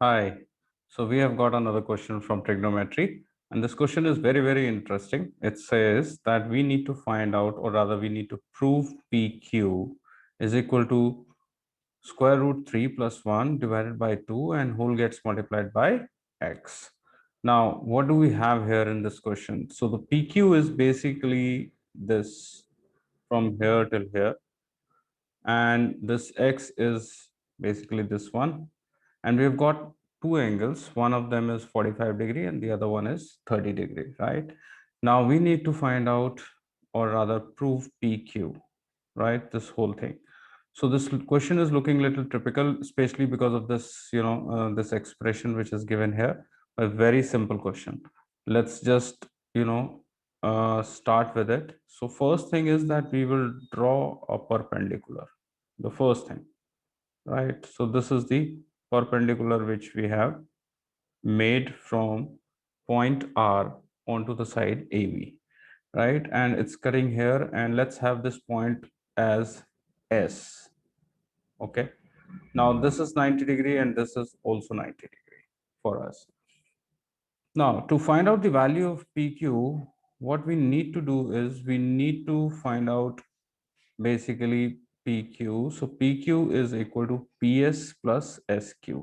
Hi. So we have got another question from trigonometry, and this question is very, very interesting. It says that we need to find out, or rather, we need to prove PQ is equal to square root 3 plus 1 divided by 2 and whole gets multiplied by x. Now, what do we have here in this question? So the PQ is basically this from here till here, and this x is basically this one, and we've got two angles. One of them is 45-degree and the other one is 30-degree, right? Now we need to find out, or rather prove PQ, right? This whole thing. So this question is looking a little typical, especially because of this, this expression which is given here. A very simple question. Let's just, start with it. So first thing is that we will draw a perpendicular. The first thing, right? So this is the perpendicular which we have made from point R onto the side AB, right? And it's cutting here, and let's have this point as S. Okay. Now this is 90-degree and this is also 90-degree for us. Now to find out the value of PQ, what we need to do is we need to find out basically PQ. So PQ is equal to PS plus SQ.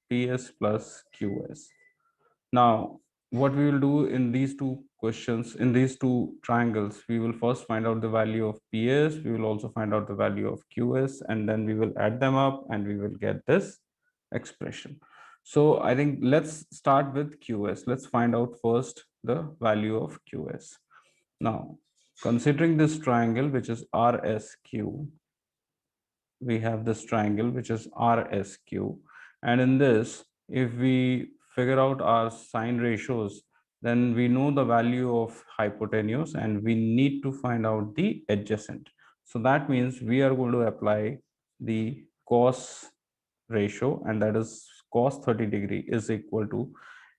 PS plus QS. Now, what we will do in these two questions, in these two triangles, we will first find out the value of PS, we will also find out the value of QS, and then we will add them up and we will get this expression. So I think let's start with QS. Let's find out first the value of QS. Now, considering this triangle, which is RSQ, we have this triangle which is RSQ, and in this, if we figure out our sine ratios, then we know the value of hypotenuse and we need to find out the adjacent. So that means we are going to apply the cos ratio, and that is cos 30-degree is equal to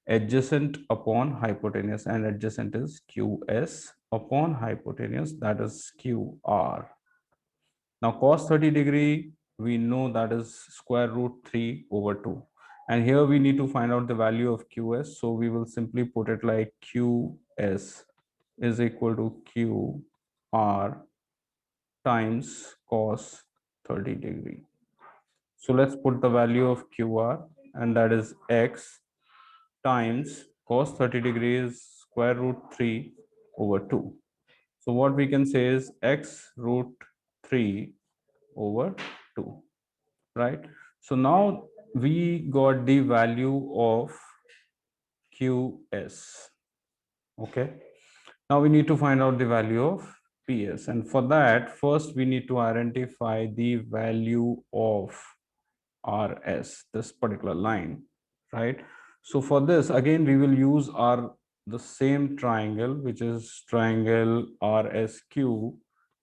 adjacent upon hypotenuse, and adjacent is QS upon hypotenuse, that is QR. Now cos 30-degree, we know that is square root 3 over 2. And here we need to find out the value of QS. So we will simply put it like QS is equal to QR times cos 30-degree. So let's put the value of QR, and that is X times cos 30-degree is square root 3 over 2. So what we can say is X root 3 over 2, right? So now we got the value of QS. Okay. Now we need to find out the value of PS. And for that, first we need to identify the value of RS, this particular line, right? So for this, again, we will use the same triangle, which is triangle RSQ.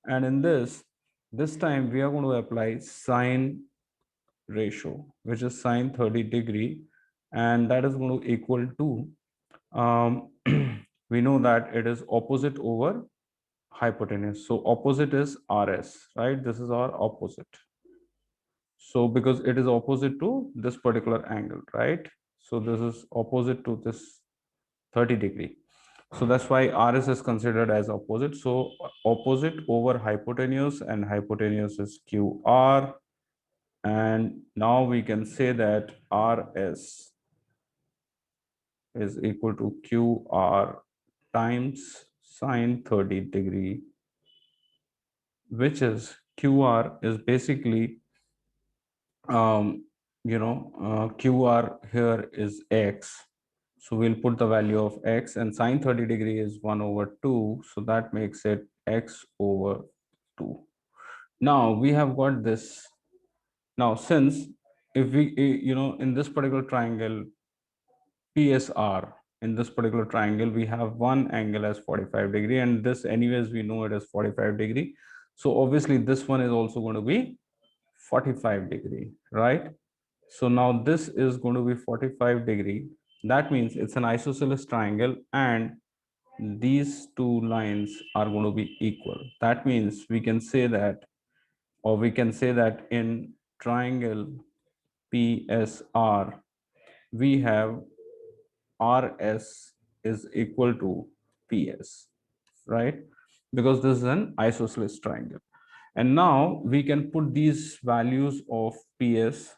And in this time we are going to apply sine ratio, which is sine 30-degree, and that is going to equal to, we know that it is opposite over hypotenuse. So opposite is RS, right? This is our opposite. So because it is opposite to this particular angle, right? So this is opposite to this 30-degree. So that's why RS is considered as opposite. So opposite over hypotenuse, and hypotenuse is QR. And now we can say that RS is equal to QR times sine 30-degree, which is QR is basically, QR here is X. So we'll put the value of X, and sine 30-degree is 1 over 2. So that makes it X over 2. Now we have got this. Now, since if we, in this particular triangle, PSR, in this particular triangle, we have one angle as 45-degree, and this anyways, we know it is 45-degree. So obviously this one is also going to be 45-degree, right? So now this is going to be 45-degree. That means it's an isosceles triangle, and these two lines are going to be equal. That means we can say that, or we can say that in triangle PSR, we have RS is equal to PS, right? Because this is an isosceles triangle. And now we can put these values of PS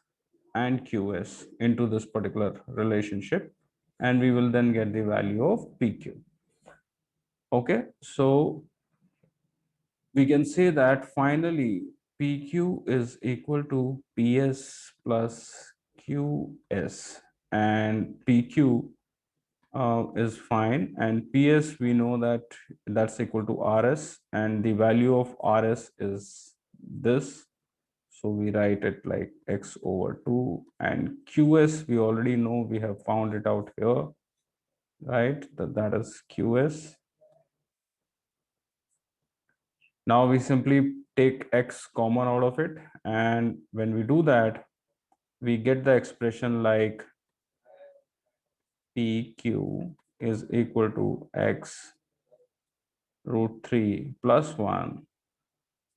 and QS into this particular relationship, and we will then get the value of PQ. Okay, so we can say that finally PQ is equal to PS plus QS, and PQ is fine, and PS we know that that's equal to RS, and the value of RS is this. So we write it like x over 2, and QS we already know, we have found it out here, right? That is QS. Now we simply take x common out of it, and when we do that, we get the expression like PQ is equal to x root 3 plus 1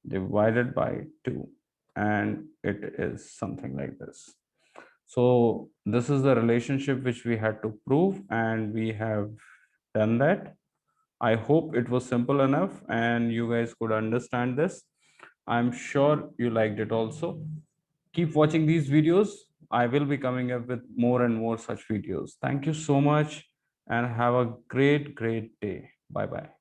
divided by 2, and it is something like this. So this is the relationship which we had to prove, and we have done that. I hope it was simple enough and you guys could understand this. I'm sure you liked it also. Keep watching these videos. I will be coming up with more and more such videos. Thank you so much and have a great day. Bye bye.